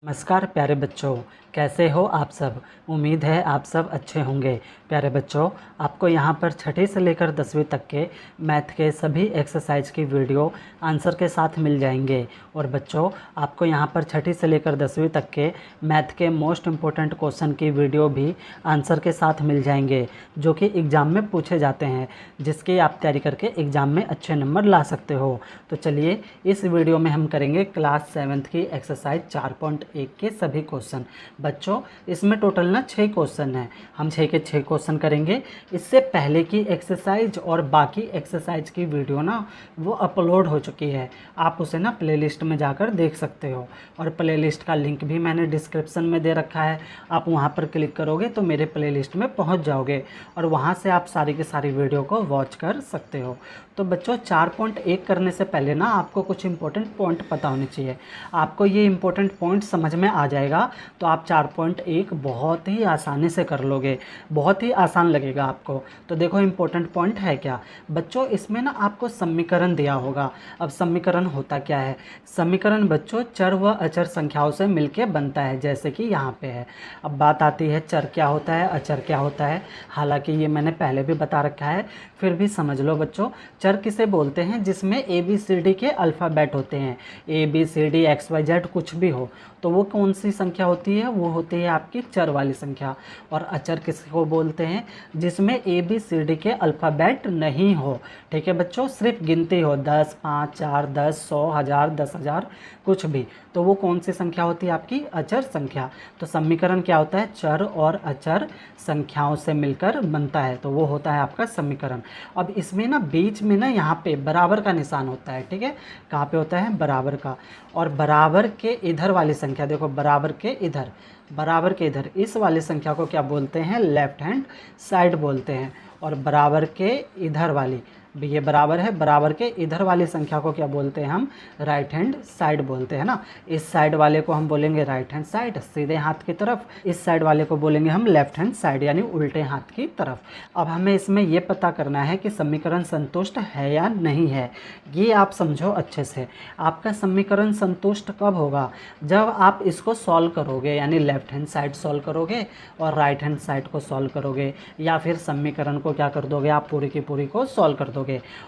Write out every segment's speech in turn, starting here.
नमस्कार प्यारे बच्चों, कैसे हो आप सब। उम्मीद है आप सब अच्छे होंगे। प्यारे बच्चों, आपको यहाँ पर छठी से लेकर 10वीं तक के मैथ के सभी एक्सरसाइज की वीडियो आंसर के साथ मिल जाएंगे। और बच्चों, आपको यहाँ पर छठी से लेकर 10वीं तक के मैथ के मोस्ट इम्पोर्टेंट क्वेश्चन की वीडियो भी आंसर के साथ मिल जाएंगे, जो कि एग्ज़ाम में पूछे जाते हैं, जिसकी आप तैयारी करके एग्ज़ाम में अच्छे नंबर ला सकते हो। तो चलिए, इस वीडियो में हम करेंगे क्लास 7th की एक्सरसाइज 4.1 के सभी क्वेश्चन। बच्चों, इसमें टोटल ना 6 क्वेश्चन हैं। हम 6 के 6 क्वेश्चन करेंगे। इससे पहले की एक्सरसाइज और बाकी एक्सरसाइज की वीडियो ना वो अपलोड हो चुकी है। आप उसे ना प्लेलिस्ट में जाकर देख सकते हो, और प्लेलिस्ट का लिंक भी मैंने डिस्क्रिप्शन में दे रखा है। आप वहां पर क्लिक करोगे तो मेरे प्लेलिस्ट में पहुंच जाओगे, और वहां से आप सारी की सारी वीडियो को वॉच कर सकते हो। तो बच्चों, 4.1 करने से पहले ना आपको कुछ इंपॉर्टेंट पॉइंट पता होने चाहिए। आपको ये इंपॉर्टेंट पॉइंट समझ में आ जाएगा तो आप 4.1 बहुत ही आसानी से कर लोगे, बहुत ही आसान लगेगा आपको। तो देखो, इंपॉर्टेंट पॉइंट है क्या बच्चों, इसमें ना आपको समीकरण दिया होगा। अब समीकरण होता क्या है? समीकरण बच्चों चर व अचर संख्याओं से मिलके बनता है, जैसे कि यहाँ पे है। अब बात आती है चर क्या होता है, अचर क्या होता है। हालांकि ये मैंने पहले भी बता रखा है, फिर भी समझ लो बच्चों। चर किसे बोलते हैं? जिसमें ABCD के अल्फ़ाबेट होते हैं, ABCD XYZ कुछ भी हो, तो वो कौन सी संख्या होती है? वो होती है आपकी चर वाली संख्या। और अचर किसको बोलते हैं? जिसमें ABCD के अल्फ़ाबेट नहीं हो। ठीक है बच्चों, सिर्फ गिनती हो 10, 5, 4, 10, 100, 1000, 10,000 कुछ भी, तो वो कौन सी संख्या होती है? आपकी अचर संख्या। तो समीकरण क्या होता है? चर और अचर संख्याओं से मिलकर बनता है, तो वो होता है आपका समीकरण। अब इसमें ना बीच में ना यहाँ पे बराबर का निशान होता है। ठीक है, कहाँ पे होता है? बराबर का। और बराबर के इधर वाली संख्या, देखो बराबर के इधर, बराबर के इधर इस वाली संख्या को क्या बोलते हैं? लेफ्ट हैंड साइड बोलते हैं। और बराबर के इधर वाली, ये बराबर है, बराबर के इधर वाली संख्या को क्या बोलते हैं? हम राइट हैंड साइड बोलते हैं ना। इस साइड वाले को हम बोलेंगे राइट हैंड साइड, सीधे हाथ की तरफ। इस साइड वाले को बोलेंगे हम लेफ्ट हैंड साइड, यानी उल्टे हाथ की तरफ। अब हमें इसमें ये पता करना है कि समीकरण संतुष्ट है या नहीं है। ये आप समझो अच्छे से। आपका समीकरण संतुष्ट कब होगा? जब आप इसको सॉल्व करोगे, यानी लेफ्ट हैंड साइड सॉल्व करोगे और राइट हैंड साइड को सॉल्व करोगे, या फिर समीकरण को क्या कर दोगे? आप पूरी की पूरी को सॉल्व कर दोगे,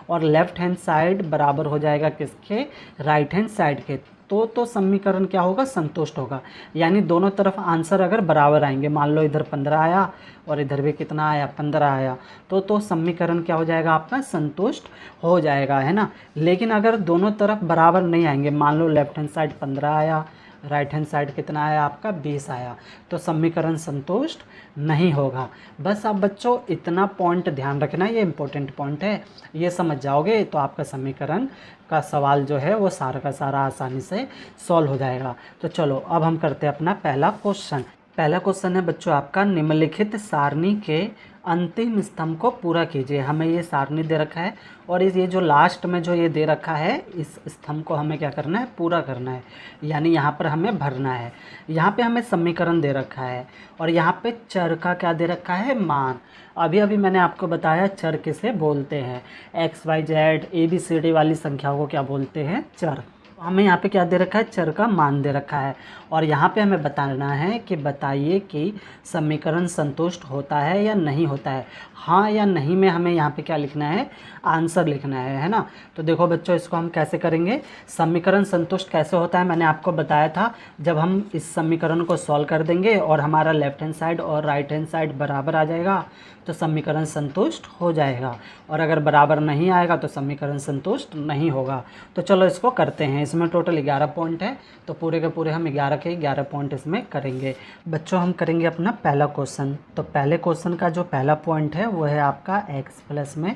और लेफ्ट हैंड साइड बराबर हो जाएगा किसके? राइट हैंड साइड के। तो समीकरण क्या होगा? संतुष्ट होगा। यानी दोनों तरफ आंसर अगर बराबर आएंगे, मान लो इधर 15 आया और इधर भी कितना आया? 15 आया, तो समीकरण क्या हो जाएगा? आपका संतुष्ट हो जाएगा, है ना। लेकिन अगर दोनों तरफ बराबर नहीं आएंगे, मान लो लेफ्ट हैंड साइड 15 आया, राइट हैंड साइड कितना आया? आपका 20 आया, तो समीकरण संतुष्ट नहीं होगा। बस आप बच्चों इतना पॉइंट ध्यान रखना, ये इंपॉर्टेंट पॉइंट है। ये समझ जाओगे तो आपका समीकरण का सवाल जो है वो सारा का सारा आसानी से सॉल्व हो जाएगा। तो चलो, अब हम करते हैं अपना पहला क्वेश्चन। पहला क्वेश्चन है बच्चों आपका, निम्नलिखित सारणी के अंतिम स्तंभ को पूरा कीजिए। हमें ये सारणी दे रखा है, और ये जो लास्ट में जो ये दे रखा है, इस स्तंभ को हमें क्या करना है? पूरा करना है, यानी यहाँ पर हमें भरना है। यहाँ पे हमें समीकरण दे रखा है, और यहाँ पे चर का क्या दे रखा है? मान। अभी अभी मैंने आपको बताया चर किसे बोलते हैं। XYZ ABCD वाली संख्याओं को क्या बोलते हैं? चर। हमें यहाँ पे क्या दे रखा है? चर का मान दे रखा है। और यहाँ पे हमें बताना है कि बताइए कि समीकरण संतुष्ट होता है या नहीं होता है। हाँ या नहीं में हमें यहाँ पे क्या लिखना है? आंसर लिखना है ना। तो देखो बच्चों, इसको हम कैसे करेंगे? समीकरण संतुष्ट कैसे होता है मैंने आपको बताया था। जब हम इस समीकरण को सॉल्व कर देंगे और हमारा लेफ्ट हैंड साइड और राइट हैंड साइड बराबर आ जाएगा, तो समीकरण संतुष्ट हो जाएगा। और अगर बराबर नहीं आएगा तो समीकरण संतुष्ट नहीं होगा। तो चलो इसको करते हैं। इसमें टोटल 11 पॉइंट है, तो पूरे के पूरे हम 11 के 11 पॉइंट इसमें करेंगे। बच्चों, हम करेंगे अपना पहला क्वेश्चन। तो पहले क्वेश्चन का जो पहला पॉइंट है वो है आपका x प्लस में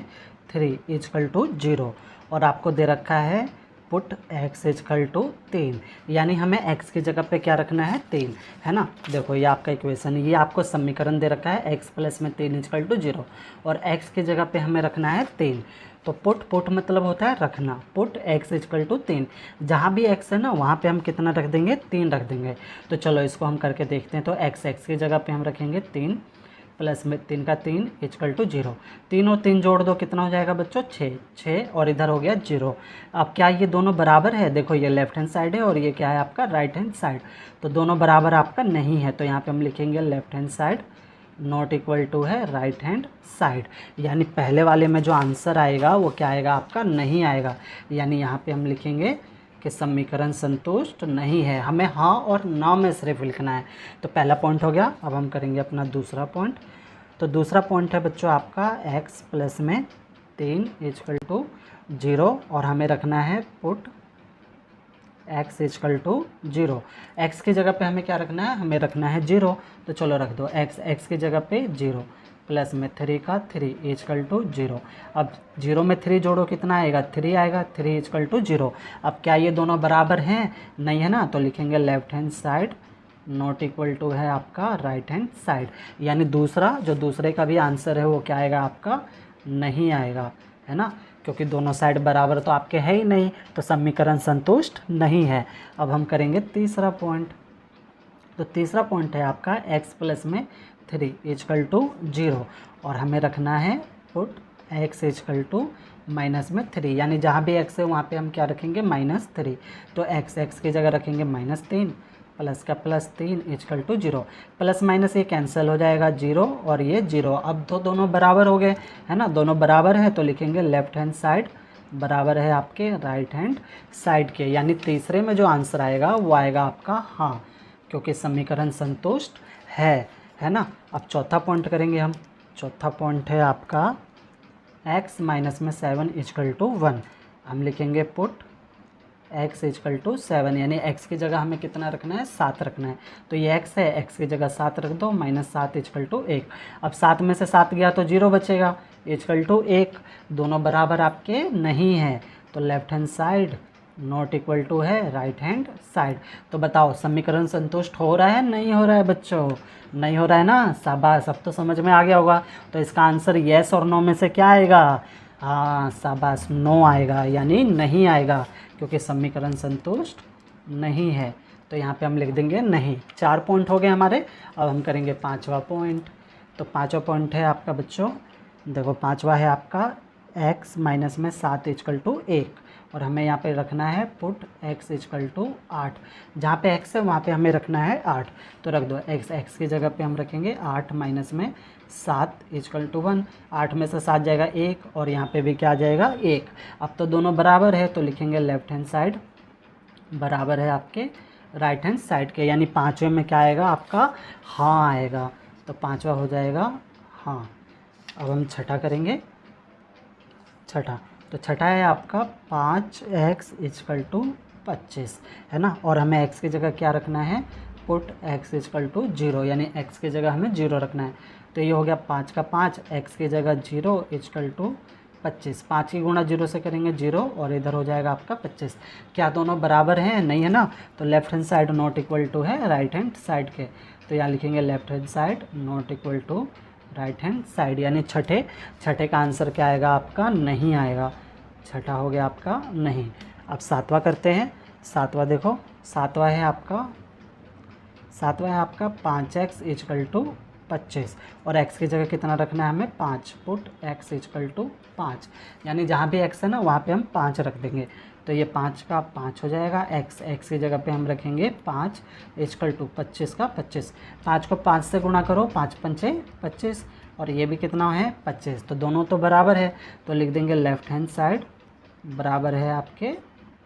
3 इक्वल टू 0, और आपको दे रखा है पुट x इक्वल टू 3, यानी हमें x की जगह पे क्या रखना है? 3, है ना। देखो, ये आपका इक्वेशन, ये आपको समीकरण दे रखा है x प्लस में 3 इक्वल टू 0, और x की जगह पे हमें रखना है 3। तो पुट मतलब होता है रखना। पुट x इक्वल टू 3, जहाँ भी x है ना वहाँ पे हम कितना रख देंगे? 3 रख देंगे। तो चलो इसको हम करके देखते हैं। तो x की जगह पे हम रखेंगे 3, प्लस में 3 का 3 इक्वल टू 0। 3 और 3 जोड़ दो, कितना हो जाएगा बच्चों? 6। 6 और इधर हो गया 0। अब क्या ये दोनों बराबर है? देखो ये लेफ्ट हैंड साइड है और ये क्या है आपका? Right hand side. तो दोनों बराबर आपका नहीं है, तो यहाँ पे हम लिखेंगे left hand side not equal to है राइट हैंड साइड। यानी पहले वाले में जो आंसर आएगा वो क्या आएगा आपका? नहीं आएगा। यानी यहाँ पे हम लिखेंगे कि समीकरण संतुष्ट नहीं है। हमें हाँ और ना में सिर्फ लिखना है। तो पहला पॉइंट हो गया। अब हम करेंगे अपना दूसरा पॉइंट। तो दूसरा पॉइंट है बच्चों आपका x प्लस में 3 इक्वल टू 0 और हमें रखना है put x equal to 0। x की जगह पे हमें क्या रखना है? हमें रखना है 0। तो चलो रख दो x की जगह पे 0 प्लस में 3 का 3 इक्वल टू 0। अब 0 में 3 जोड़ो, कितना आएगा? 3 आएगा। 3 इक्वल टू 0। अब क्या ये दोनों बराबर हैं? नहीं है ना, तो लिखेंगे left hand side not equal to है आपका राइट हैंड साइड। यानी दूसरा जो दूसरे का भी आंसर है वो क्या आएगा आपका? नहीं आएगा, है ना, क्योंकि दोनों साइड बराबर तो आपके है ही नहीं, तो समीकरण संतुष्ट नहीं है। अब हम करेंगे तीसरा पॉइंट। तो तीसरा पॉइंट है आपका x प्लस में 3 इक्वल टू 0 और हमें रखना है put x equal to minus में 3। यानी जहाँ भी x है वहाँ पे हम क्या रखेंगे? -3। तो x की जगह रखेंगे -3 प्लस का plus 3 equal to 0। Plus minus ये कैंसिल हो जाएगा, 0 और ये 0। अब तो दोनों बराबर हो गए, है ना, दोनों बराबर है, तो लिखेंगे लेफ्ट हैंड साइड बराबर है आपके राइट हैंड साइड के। यानी तीसरे में जो आंसर आएगा वो आएगा आपका हाँ, क्योंकि समीकरण संतुष्ट है ना। अब चौथा पॉइंट करेंगे हम। चौथा पॉइंट है आपका x माइनस में 7 इक्वल टू 1। हम लिखेंगे पुट x इक्वल टू 7। यानी x की जगह हमें कितना रखना है? 7 रखना है। तो ये x है, x की जगह 7 रख दो, -7 इक्वल टू 1। अब 7 में से 7 गया तो 0 बचेगा, इक्वल टू 1। दोनों बराबर आपके नहीं है, तो left hand side not equal to है राइट हैंड साइड। तो बताओ समीकरण संतुष्ट हो रहा है नहीं हो रहा है बच्चों? नहीं हो रहा है ना, शाबाश, अब तो समझ में आ गया होगा। तो इसका आंसर येस और नो में से क्या आएगा? हाँ शाबाश, नो आएगा, यानी नहीं आएगा, क्योंकि समीकरण संतुष्ट नहीं है। तो यहाँ पे हम लिख देंगे नहीं। 4 पॉइंट हो गए हमारे। अब हम करेंगे पांचवा पॉइंट। तो पांचवा पॉइंट है आपका बच्चों, देखो पांचवा है आपका x माइनस में 7 इक्वल टू 1 और हमें यहाँ पे रखना है पुट x इक्वल टू 8। जहाँ पे x है वहाँ पे हमें रखना है 8, तो रख दो x की जगह पे हम रखेंगे 8 माइनस में 7 इक्वल टू 1। 8 में से 7 जाएगा 1 और यहाँ पे भी क्या आ जाएगा? 1। अब तो दोनों बराबर है, तो लिखेंगे लेफ्ट हैंड साइड बराबर है आपके राइट हैंड साइड के। यानी पाँचवें में क्या आएगा आपका? हाँ आएगा, तो पाँचवा हो जाएगा हाँ। अब हम छठा करेंगे। छठा, तो छठा है आपका 5x इक्वल टू 25, है ना, और हमें x की जगह क्या रखना है? Put x equal to 0। यानी x की जगह हमें 0 रखना है। तो ये हो गया 5 का 5, x की जगह 0 इक्वल टू 25। 5 की गुणा 0 से करेंगे 0 और इधर हो जाएगा आपका 25। क्या दोनों बराबर हैं? नहीं है ना, तो left hand side not equal to है राइट हैंड साइड के। तो यहाँ लिखेंगे left hand side not equal to right hand side. यानी छठे का आंसर क्या आएगा आपका? नहीं आएगा। छठा हो गया आपका नहीं। अब सातवां करते हैं। सातवां देखो, सातवां है आपका 5x इक्वल टू 25 और x की जगह कितना रखना है हमें? 5। Put x equal to 5। यानी जहाँ भी x है ना वहाँ पे हम 5 रख देंगे। तो ये 5 का 5 हो जाएगा। x की जगह पे हम रखेंगे 5 इक्वल टू 25 का 25। 5 को 5 से गुणा करो, 5 पंचे 25 और ये भी कितना है? 25। तो दोनों तो बराबर है, तो लिख देंगे लेफ्ट हैंड साइड बराबर है आपके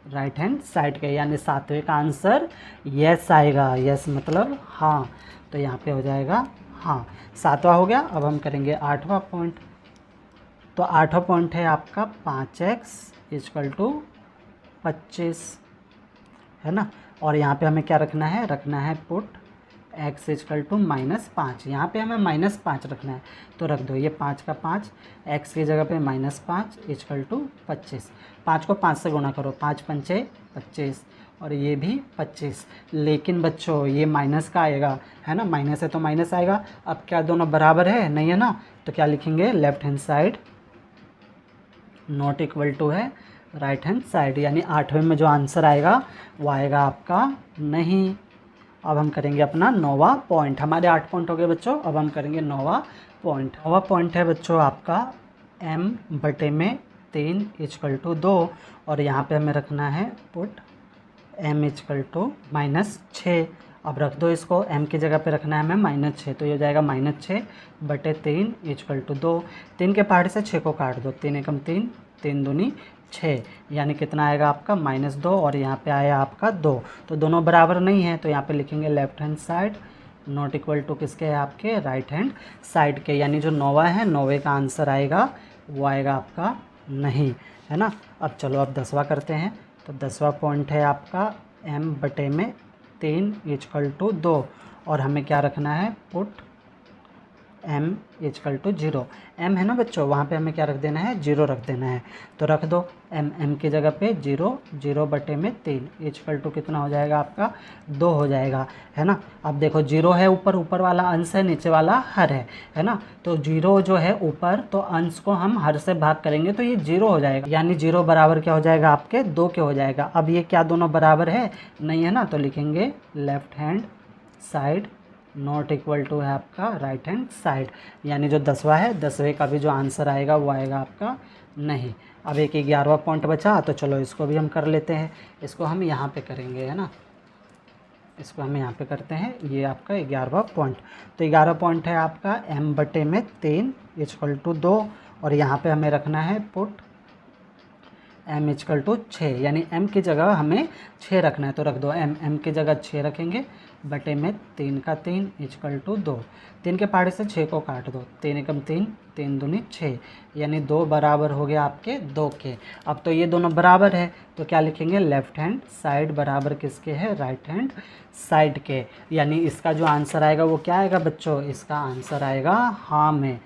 राइट हैंड साइड के। यानी सातवें का आंसर यस आएगा। यस मतलब हाँ, तो यहाँ पे हो जाएगा हाँ। सातवां हो गया। अब हम करेंगे आठवां पॉइंट। तो आठवां पॉइंट है आपका 5x इक्वल टू 25, है ना, और यहाँ पे हमें क्या रखना है? रखना है पुट x इक्वल टू -5। यहाँ पे हमें -5 रखना है, तो रख दो ये 5 का 5, x की जगह पे -5 इक्वल टू 25। 5 को 5 से गुणा करो, 5 पंचे 25 और ये भी 25। लेकिन बच्चों ये माइनस का आएगा, है ना, माइनस है तो माइनस आएगा। अब क्या दोनों बराबर है? नहीं है ना, तो क्या लिखेंगे? Left hand side not equal to है राइट हैंड साइड। यानी आठवें में जो आंसर आएगा वो आएगा आपका नहीं। अब हम करेंगे अपना 9वां पॉइंट। हमारे 8 पॉइंट हो गए बच्चों, अब हम करेंगे 9वां पॉइंट। 9वां पॉइंट है बच्चों आपका m/3 = 2 और यहाँ पे हमें रखना है पुट m = -6। अब रख दो इसको, m की जगह पे रखना है हमें -6, तो ये हो जाएगा -6/3 = 2। 3 के पहाड़े से 6 को काट दो, 3 एकम 3, 3 दूनी 6, यानी कितना आएगा आपका -2 और यहाँ पे आया आपका 2। तो दोनों बराबर नहीं है, तो यहाँ पे लिखेंगे left hand side not equal to किसके है आपके राइट हैंड साइड के, यानी जो 9वां है 9वें का आंसर आएगा वो आएगा आपका नहीं, है ना। अब चलो अब 10वां करते हैं। तो 10वां पॉइंट है आपका m/3 = 2 और हमें क्या रखना है पुट m = 0। m है ना बच्चों, वहाँ पे हमें क्या रख देना है 0 रख देना है, तो रख दो m की जगह पे 0, 0/3 = कितना हो जाएगा आपका 2 हो जाएगा, है ना। अब देखो 0 है ऊपर वाला अंश है, नीचे वाला हर है ना। तो 0 जो है ऊपर, तो अंश को हम हर से भाग करेंगे तो ये 0 हो जाएगा, यानी 0 बराबर क्या हो जाएगा आपके 2 के हो जाएगा। अब ये क्या दोनों बराबर है नहीं है ना, तो लिखेंगे left hand side not equal to है आपका राइट हैंड साइड, यानी जो 10वां है 10वें का भी जो आंसर आएगा वो आएगा आपका नहीं। अब एक 11वां पॉइंट बचा, तो चलो इसको भी हम कर लेते हैं। इसको हम यहाँ पे करेंगे, है ना, इसको हम यहाँ पे करते हैं। ये आपका 11वां पॉइंट। तो 11वां पॉइंट है आपका m/3 = 2 और यहाँ पे हमें रखना है पुट m = 6, यानी m की जगह हमें 6 रखना है, तो रख दो m की जगह 6 रखेंगे बटे में 3 का 3 = 2। 3 के पहाड़े से 6 को काट दो, 3 एकम 3, 3 दूनी 6, यानी 2 बराबर हो गया आपके 2 के। अब तो ये दोनों बराबर है, तो क्या लिखेंगे लेफ्ट हैंड साइड बराबर किसके है राइट हैंड साइड के, यानी इसका जो आंसर आएगा वो क्या आएगा बच्चों, इसका आंसर आएगा हाँ में,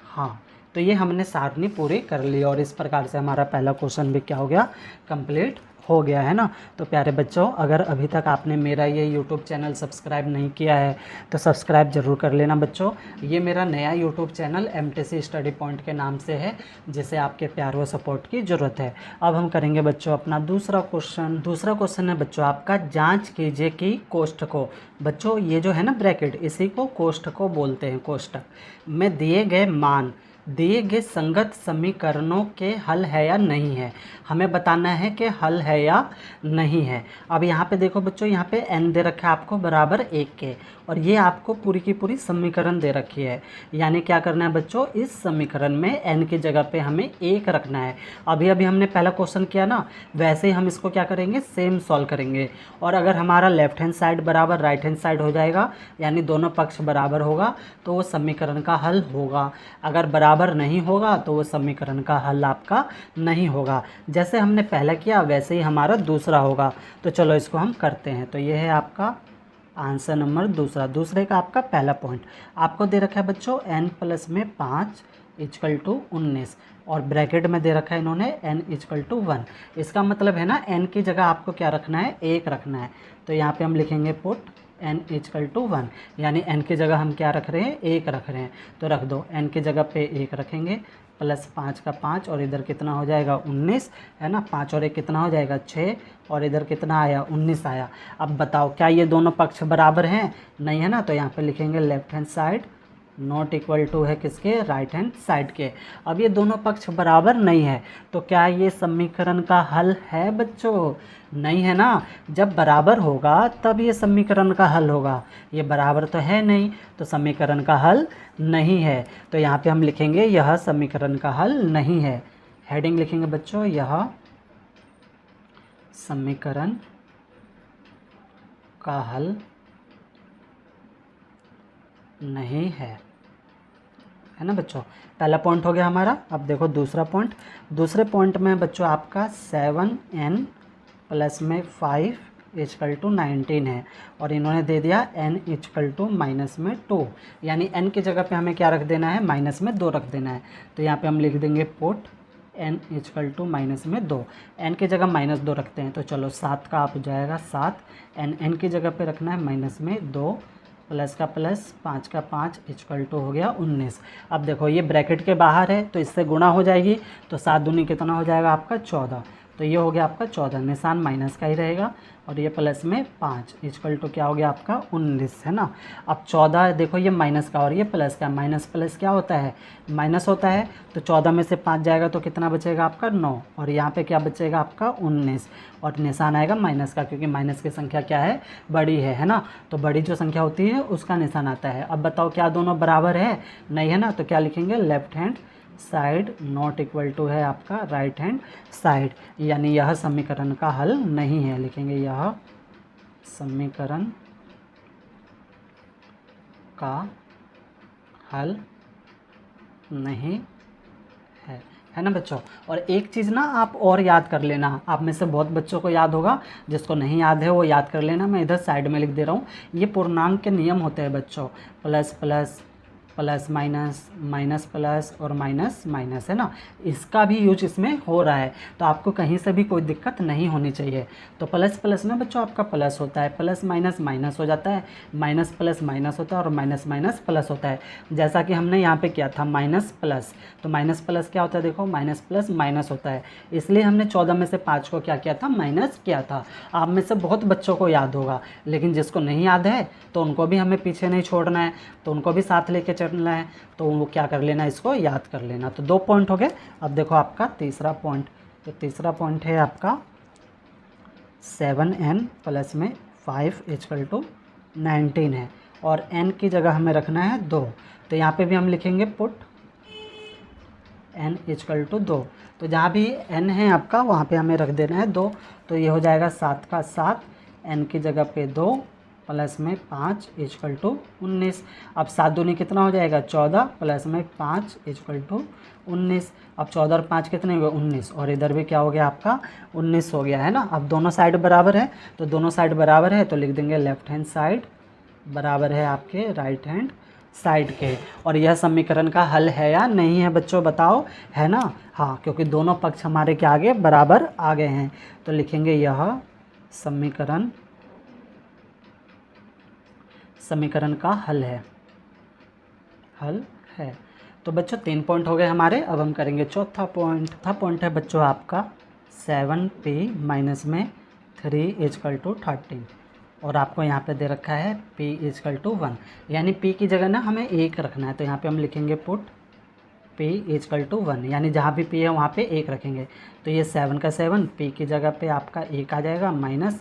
हाँ। तो ये हमने सारणी पूरी कर ली और इस प्रकार से हमारा पहला क्वेश्चन भी क्या हो गया कंप्लीट हो गया, है ना। तो प्यारे बच्चों, अगर अभी तक आपने मेरा ये YouTube चैनल सब्सक्राइब नहीं किया है तो सब्सक्राइब ज़रूर कर लेना बच्चों। ये मेरा नया YouTube channel MTC study point के नाम से है, जिसे आपके प्यार व सपोर्ट की ज़रूरत है। अब हम करेंगे बच्चों अपना दूसरा क्वेश्चन। दूसरा क्वेश्चन है बच्चों आपका, जाँच कीजिए कि कोष्ठकों, बच्चों ये जो है ना ब्रैकेट, इसी को कोष्ठकों बोलते हैं, कोष्ठक में दिए गए मान दिए गए संगत समीकरणों के हल है या नहीं है। हमें बताना है कि हल है या नहीं है। अब यहाँ पे देखो बच्चों, यहाँ पे n दे रखा है आपको बराबर 1 के, और ये आपको पूरी की पूरी समीकरण दे रखी है, यानी क्या करना है बच्चों, इस समीकरण में n की जगह पे हमें 1 रखना है। अभी हमने पहला क्वेश्चन किया ना, वैसे ही हम इसको क्या करेंगे सेम सॉल्व करेंगे। और अगर हमारा लेफ्ट हैंड साइड बराबर राइट हैंड साइड हो जाएगा, यानी दोनों पक्ष बराबर होगा, तो वो समीकरण का हल होगा। अगर बराबर नहीं होगा तो वो समीकरण का हल आपका नहीं होगा। जैसे हमने पहला किया वैसे ही हमारा दूसरा होगा। तो चलो इसको हम करते हैं। तो ये है आपका आंसर नंबर दूसरे का आपका पहला पॉइंट। आपको दे रखा है बच्चों n+5 = 19 और ब्रैकेट में दे रखा है इन्होंने n = 1। इसका मतलब है ना n की जगह आपको क्या रखना है 1 रखना है। तो यहाँ पे हम लिखेंगे पुट n = 1, यानी n की जगह हम क्या रख रहे हैं 1 रख रहे हैं। तो रख दो n की जगह पे 1 रखेंगे, प्लस 5 का 5 और इधर कितना हो जाएगा 19, है ना। 5 और 1 कितना हो जाएगा 6 और इधर कितना आया 19 आया। अब बताओ क्या ये दोनों पक्ष बराबर हैं, नहीं है ना। तो यहाँ पे लिखेंगे left hand side not equal to है किसके राइट हैंड साइड के। अब ये दोनों पक्ष बराबर नहीं है, तो क्या ये समीकरण का हल है बच्चों, नहीं है ना। जब बराबर होगा तब ये समीकरण का हल होगा, ये बराबर तो है नहीं, तो समीकरण का हल नहीं है। तो यहाँ पे हम लिखेंगे यह समीकरण का हल नहीं है। हेडिंग लिखेंगे बच्चों, यह समीकरण का हल नहीं है ना बच्चों। पहला पॉइंट हो गया हमारा। अब देखो दूसरा पॉइंट। दूसरे पॉइंट में बच्चों आपका 7n + में 5 = 19 है और इन्होंने दे दिया n = -2, यानी n की जगह पे हमें क्या रख देना है -2 रख देना है। तो यहाँ पे हम लिख देंगे पुट n = -2, n की जगह -2 रखते हैं। तो चलो 7 का आप हो जाएगा 7, n की जगह पे रखना है -2, प्लस का प्लस 5 का 5 = हो गया 19। अब देखो ये ब्रैकेट के बाहर है तो इससे गुणा हो जाएगी, तो 7 दूनी कितना हो जाएगा आपका 14। तो ये हो गया आपका 14, निशान माइनस का ही रहेगा, और ये प्लस में 5 इक्वल टू क्या हो गया आपका 19, है ना। अब 14 देखो ये माइनस का और ये प्लस का, माइनस प्लस क्या होता है, माइनस होता है। तो 14 में से 5 जाएगा तो कितना बचेगा आपका 9, और यहाँ पे क्या बचेगा आपका 19, और निशान आएगा माइनस का, क्योंकि माइनस की संख्या क्या है, बड़ी है ना। तो बड़ी जो संख्या होती है उसका निशान आता है। अब बताओ क्या दोनों बराबर है, नहीं है ना, तो क्या लिखेंगे, left hand side not equal to है आपका राइट हैंड साइड, यानी यह समीकरण का हल नहीं है। लिखेंगे यह समीकरण का हल नहीं है ना बच्चों। और एक चीज़ ना आप और याद कर लेना, आप में से बहुत बच्चों को याद होगा, जिसको नहीं याद है वो याद कर लेना। मैं इधर साइड में लिख दे रहा हूँ, ये पूर्णांक के नियम होते हैं बच्चों, plus plus, plus minus, minus plus और माइनस माइनस, है ना। इसका भी यूज इसमें हो रहा है, तो आपको कहीं से भी कोई दिक्कत नहीं होनी चाहिए। तो प्लस प्लस में बच्चों आपका प्लस होता है, प्लस माइनस माइनस हो जाता है, माइनस प्लस माइनस होता है, और माइनस माइनस प्लस होता है। जैसा कि हमने यहाँ पे किया था माइनस प्लस, तो माइनस प्लस क्या होता है, देखो माइनस प्लस माइनस होता है, इसलिए हमने 14 में से 5 को क्या किया था, माइनस किया था। आप में से बहुत बच्चों को याद होगा, लेकिन जिसको नहीं याद है तो उनको भी हमें पीछे नहीं छोड़ना है, तो उनको भी साथ लेके चलना है, तो वो क्या कर लेना, इसको याद कर लेना। तो 2 पॉइंट हो गए। अब देखो आपका तीसरा पॉइंट, तो तीसरा पॉइंट है आपका 7n प्लस में 5 इक्वल टू 19 है, और n की जगह हमें रखना है 2, तो यहाँ पे भी हम लिखेंगे पुट n इक्वल टू 2। तो जहाँ भी n है आपका वहाँ पे हमें रख देना है 2, तो ये हो जाएगा 7 का 7, n की जगह पे 2 प्लस में 5 इक्वल टू 19। अब 7 दूनी कितना हो जाएगा 14, प्लस में 5 इक्वल टू 19। अब 14 और 5 कितने हुए 19, और इधर भी क्या हो गया आपका 19 हो गया, है ना। अब दोनों साइड बराबर है, तो दोनों साइड बराबर है तो लिख देंगे लेफ्ट हैंड साइड बराबर है आपके राइट हैंड साइड के। और यह समीकरण का हल है या नहीं है बच्चों, बताओ, है ना। हाँ, क्योंकि दोनों पक्ष हमारे क्या आगे बराबर आ गए हैं, तो लिखेंगे यह समीकरण का हल है, हल है। तो बच्चों 3 पॉइंट हो गए हमारे। अब हम करेंगे चौथा पॉइंट। चौथा पॉइंट है बच्चों आपका 7p माइनस में 3 इक्वल टू 13, और आपको यहाँ पे दे रखा है p इक्वल टू 1, यानी p की जगह ना हमें 1 रखना है, तो यहाँ पे हम लिखेंगे पुट p इक्वल टू 1, यानी जहाँ भी p है वहाँ पे 1 रखेंगे। तो ये 7 का 7, p की जगह पे आपका 1 आ जाएगा, माइनस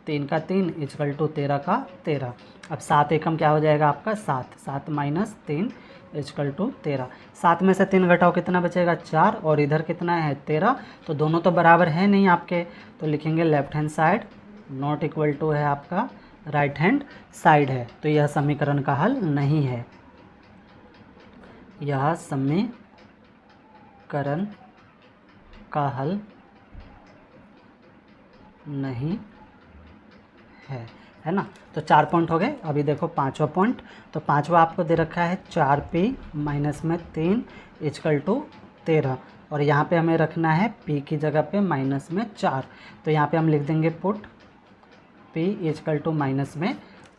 3 का 3 इक्वल टू 13 का 13। अब 7 एकम क्या हो जाएगा आपका 7, 7 माइनस 3 इक्वल टू 13। 7 में से 3 घटाओ कितना बचेगा 4, और इधर कितना है 13, तो दोनों तो बराबर है नहीं आपके, तो लिखेंगे left hand side not equal to है आपका राइट हैंड साइड है। तो यह समीकरण का हल नहीं है, यह समीकरण का हल नहीं है ना। तो 4 पॉइंट हो गए। अभी देखो 5वां पॉइंट, तो 5वां आपको दे रखा है 4p माइनस में 3 इक्वल टू 13, और यहाँ पे हमें रखना है p की जगह पे माइनस में 4, तो यहाँ पे हम लिख देंगे put p equal to minus में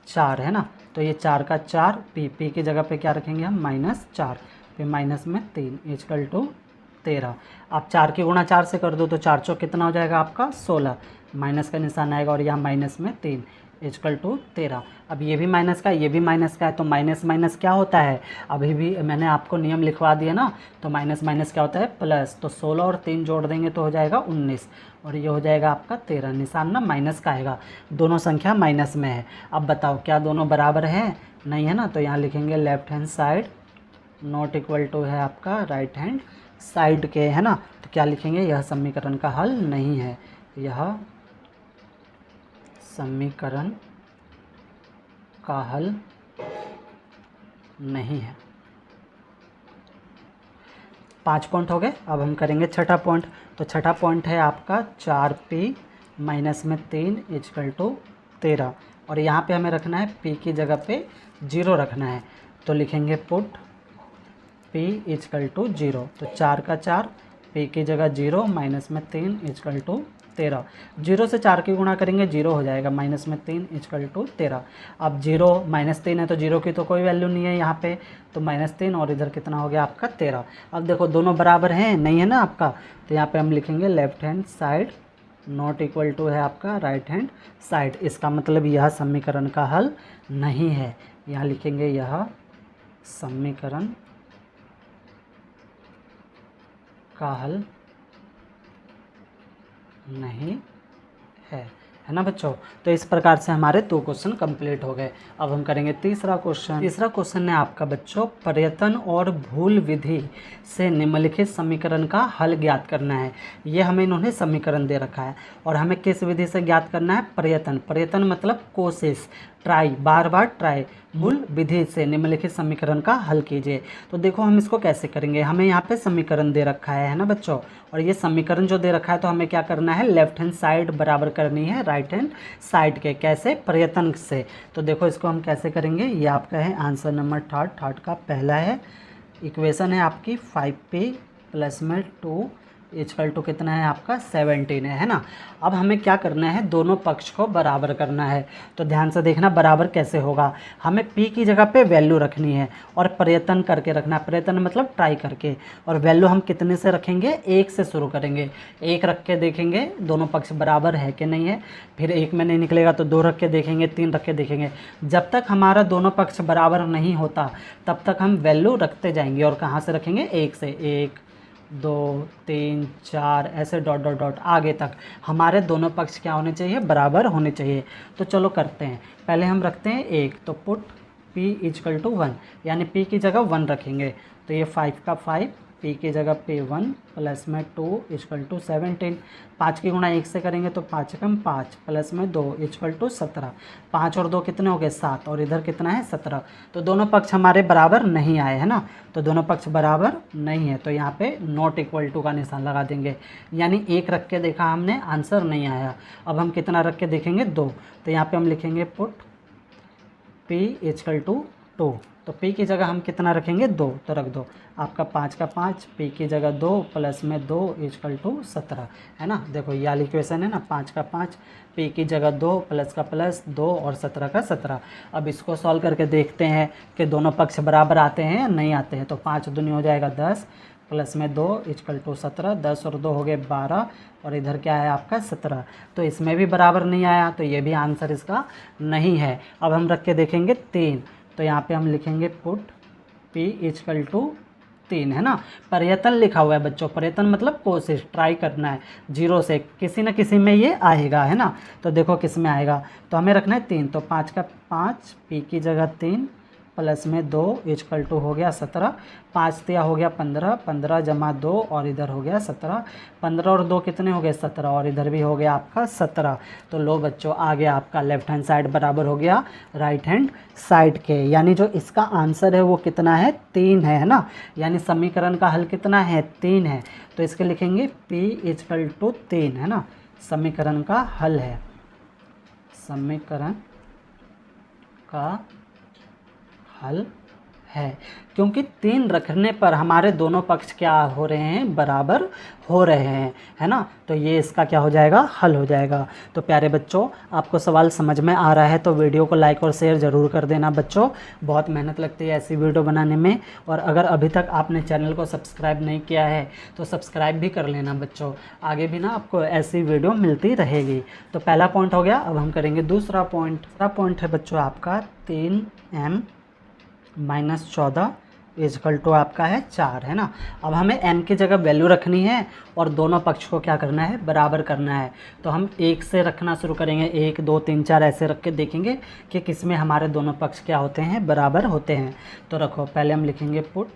4, है ना। तो ये 4 का 4, p की जगह पे क्या रखेंगे हम माइनस 4, फिर माइनस में 3 इक्वल टू 13। आप 4 की गुणा 4 से कर दो तो 4 चौक कितना हो जाएगा आपका 16, माइनस का निशान आएगा, और यहाँ माइनस में 3 इक्वल टू 13। अब ये भी माइनस का, ये भी माइनस का है, तो माइनस माइनस क्या होता है, अभी भी मैंने आपको नियम लिखवा दिया ना, तो माइनस माइनस क्या होता है प्लस, तो 16 और 3 जोड़ देंगे तो हो जाएगा 19, और ये हो जाएगा आपका 13, निशान ना माइनस का आएगा, दोनों संख्या माइनस में है। अब बताओ क्या दोनों बराबर है, नहीं है ना, तो यहाँ लिखेंगे left hand side not equal to है आपका राइट हैंड साइड के, है ना। तो क्या लिखेंगे, यह समीकरण का हल नहीं है, यह समीकरण का हल नहीं है। 5 पॉइंट हो गए। अब हम करेंगे छठा पॉइंट। तो छठा पॉइंट है आपका 4p माइनस में 3 इक्वल टू 13, और यहाँ पे हमें रखना है p की जगह पे 0 रखना है, तो लिखेंगे पुट p इक्वल टू 0। तो 4 का 4, p की जगह 0 माइनस में 3 इक्वल टू 13। 0 से 4 की गुणा करेंगे 0 हो जाएगा, माइनस में 3 इक्वल टू 13। अब 0 -3 है तो 0 की तो कोई वैल्यू नहीं है यहाँ पे, तो -3 और इधर कितना हो गया आपका 13। अब देखो दोनों बराबर हैं, नहीं है ना आपका, तो यहाँ पे हम लिखेंगे left hand side not equal to है आपका राइट हैंड साइड। इसका मतलब यह समीकरण का हल नहीं है। यहाँ लिखेंगे यह समीकरण का हल नहीं है ना बच्चों। तो इस प्रकार से हमारे 2 क्वेश्चन कंप्लीट हो गए। अब हम करेंगे तीसरा क्वेश्चन। तीसरा क्वेश्चन है आपका बच्चों, पर्यतन और भूल विधि से निम्नलिखित समीकरण का हल ज्ञात करना है। ये हमें इन्होंने समीकरण दे रखा है और हमें किस विधि से ज्ञात करना है, पर्यतन। पर्यतन मतलब कोशिश, ट्राई, बार बार ट्राई। भूल विधि से निम्नलिखित समीकरण का हल कीजिए। तो देखो हम इसको कैसे करेंगे, हमें यहाँ पे समीकरण दे रखा है ना बच्चों, और ये समीकरण जो दे रखा है तो हमें क्या करना है, लेफ्ट हैंड साइड बराबर करनी है राइट हैंड साइड के। कैसे, पर्यतन से। तो देखो इसको हम कैसे करेंगे, ये आपका है आंसर नंबर थर्ड का पहला है। इक्वेशन है आपकी 5p प्लस में 2 इक्वल टू कितना है आपका 17 है ना। अब हमें क्या करना है, दोनों पक्ष को बराबर करना है। तो ध्यान से देखना बराबर कैसे होगा, हमें p की जगह पे वैल्यू रखनी है और प्रयत्न करके रखना है। प्रयत्न मतलब ट्राई करके, और वैल्यू हम कितने से रखेंगे, 1 से शुरू करेंगे। 1 रख के देखेंगे दोनों पक्ष बराबर है कि नहीं है, फिर 1 में नहीं निकलेगा तो 2 रख के देखेंगे, 3 रख के देखेंगे। जब तक हमारा दोनों पक्ष बराबर नहीं होता तब तक हम वैल्यू रखते जाएंगे। और कहाँ से रखेंगे, 1 से, 1 2 3 4 ऐसे डॉट डॉट डॉट आगे तक हमारे दोनों पक्ष क्या होने चाहिए, बराबर होने चाहिए। तो चलो करते हैं, पहले हम रखते हैं 1, तो पुट p इक्वल टू 1, यानी p की जगह 1 रखेंगे। तो ये 5 का 5, p की जगह पे 1 प्लस में 2 इक्वल टू 17। 5 की गुणा 1 से करेंगे तो 5 कम 5 प्लस में 2 इक्वल टू 17। 5 और 2 कितने हो गए, 7, और इधर कितना है 17। तो दोनों पक्ष हमारे बराबर नहीं आए है ना, तो दोनों पक्ष बराबर नहीं है, तो यहाँ पे नॉट इक्वल टू का निशान लगा देंगे। यानी 1 रख के देखा हमने, आंसर नहीं आया। अब हम कितना रख के देखेंगे, 2। तो यहाँ पे हम लिखेंगे पुट p इक्वल टू 2। तो p की जगह हम कितना रखेंगे, 2, तो रख दो आपका 5 का 5, p की जगह 2 प्लस में 2 इक्वल टू 17 है ना। देखो ये वाली इक्वेशन है ना, 5 का 5, p की जगह 2 प्लस का प्लस 2 और 17 का 17। अब इसको सॉल्व करके देखते हैं कि दोनों पक्ष बराबर आते हैं या नहीं आते हैं। तो 5 दूनी हो जाएगा 10 प्लस में 2 इक्वल टू 17, 10 और 2 हो गए 12, और इधर क्या है आपका 17। तो इसमें भी बराबर नहीं आया, तो ये भी आंसर इसका नहीं है। अब हम रख के देखेंगे 3, तो यहाँ पे हम लिखेंगे पुट p इक्वल टू 3 है ना। प्रयत्न लिखा हुआ है बच्चों, प्रयत्न मतलब कोशिश, ट्राई करना है। 0 से किसी न किसी में ये आएगा है ना। तो देखो किस में आएगा, तो हमें रखना है 3। तो 5 का 5, p की जगह 3 प्लस में 2 इक्वल टू हो गया 17। 5 तिया हो गया 15, 15 जमा 2 और इधर हो गया 17। 15 और 2 कितने हो गए, 17, और इधर भी हो गया आपका 17। तो लो बच्चों, आ गया आपका लेफ्ट हैंड साइड बराबर हो गया राइट हैंड साइड के। यानी जो इसका आंसर है वो कितना है, 3 है ना। यानी समीकरण का हल कितना है, 3 है। तो इसके लिखेंगे p इक्वल टू 3 है ना, समीकरण का हल है, समीकरण का हल है। क्योंकि 3 रखने पर हमारे दोनों पक्ष क्या हो रहे हैं, बराबर हो रहे हैं है ना। तो ये इसका क्या हो जाएगा, हल हो जाएगा। तो प्यारे बच्चों, आपको सवाल समझ में आ रहा है तो वीडियो को लाइक और शेयर ज़रूर कर देना बच्चों। बहुत मेहनत लगती है ऐसी वीडियो बनाने में। और अगर अभी तक आपने चैनल को सब्सक्राइब नहीं किया है तो सब्सक्राइब भी कर लेना बच्चों, आगे भी ना आपको ऐसी वीडियो मिलती रहेगी। तो पहला पॉइंट हो गया। अब हम करेंगे दूसरा पॉइंट। दूसरा पॉइंट है बच्चों आपका 3m माइनस 14 इक्वल टू आपका है 4 है ना। अब हमें n की जगह वैल्यू रखनी है और दोनों पक्ष को क्या करना है, बराबर करना है। तो हम 1 से रखना शुरू करेंगे, 1 2 3 4 ऐसे रख के देखेंगे कि किस में हमारे दोनों पक्ष क्या होते हैं, बराबर होते हैं। तो रखो, पहले हम लिखेंगे पुट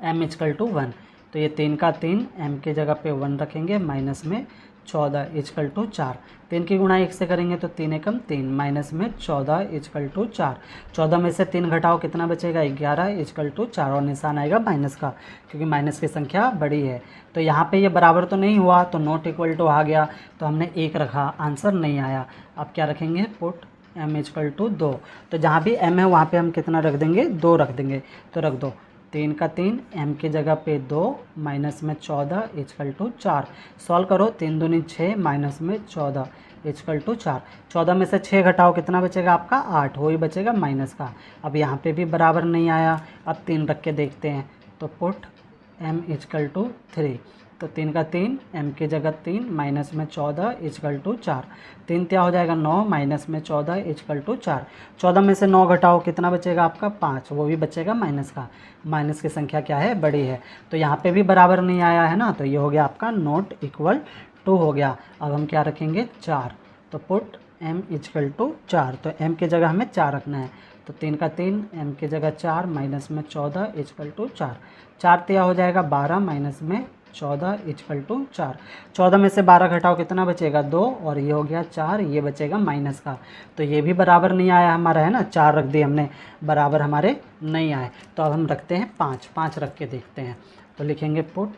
m इक्वल टू 1। तो ये 3 का 3, m की जगह पे 1 रखेंगे, माइनस में 14 इक्वल टू 4। 3 की गुणा 1 से करेंगे तो 3 एकम 3, माइनस में 14 इक्वल टू 4। 14 में से 3 घटाओ कितना बचेगा, 11 इक्वल टू 4, और निशान आएगा माइनस का, क्योंकि माइनस की संख्या बड़ी है। तो यहाँ पे ये बराबर तो नहीं हुआ, तो नॉट इक्वल टू आ गया, तो हमने 1 रखा, आंसर नहीं आया। अब क्या रखेंगे, पुट m इक्वल टू 2। तो जहाँ भी m है वहाँ पे हम कितना रख देंगे, 2 रख देंगे। तो रख दो, 3 का 3, m की जगह पे 2 माइनस में 14 इजकल टू 4। सॉल्व करो, 3 दूनी 6 माइनस में 14 इजकल टू 4। 14 में से 6 घटाओ, कितना बचेगा आपका 8, वही बचेगा माइनस का। अब यहाँ पे भी बराबर नहीं आया, अब 3 रख के देखते हैं, तो पुट m इजकल टू 3। तो 3 का 3, m की जगह 3 माइनस में 14 इजकल टू 4। 3 क्या हो जाएगा 9 माइनस में 14 इजकल टू 4। 14 में से 9 घटाओ, कितना बचेगा आपका 5, वो भी बचेगा माइनस का। माइनस की संख्या क्या है, बड़ी है। तो यहाँ पे भी बराबर नहीं आया है ना, तो ये हो गया आपका नॉट इक्वल टू हो गया। अब हम क्या रखेंगे 4, तो पुट m इजकल टू 4। तो m की जगह हमें 4 रखना है, तो 3 का 3, m की जगह 4 माइनस में 14 इजकल टू 4। 4 क्या हो जाएगा 12 माइनस में 14 इजकल टू 4। 14 में से 12 घटाओ, कितना बचेगा 2, और ये हो गया 4, ये बचेगा माइनस का। तो ये भी बराबर नहीं आया हमारा, है ना, 4 रख दिए हमने, बराबर हमारे नहीं आए। तो अब हम रखते हैं 5, 5 रख के देखते हैं। तो लिखेंगे पुट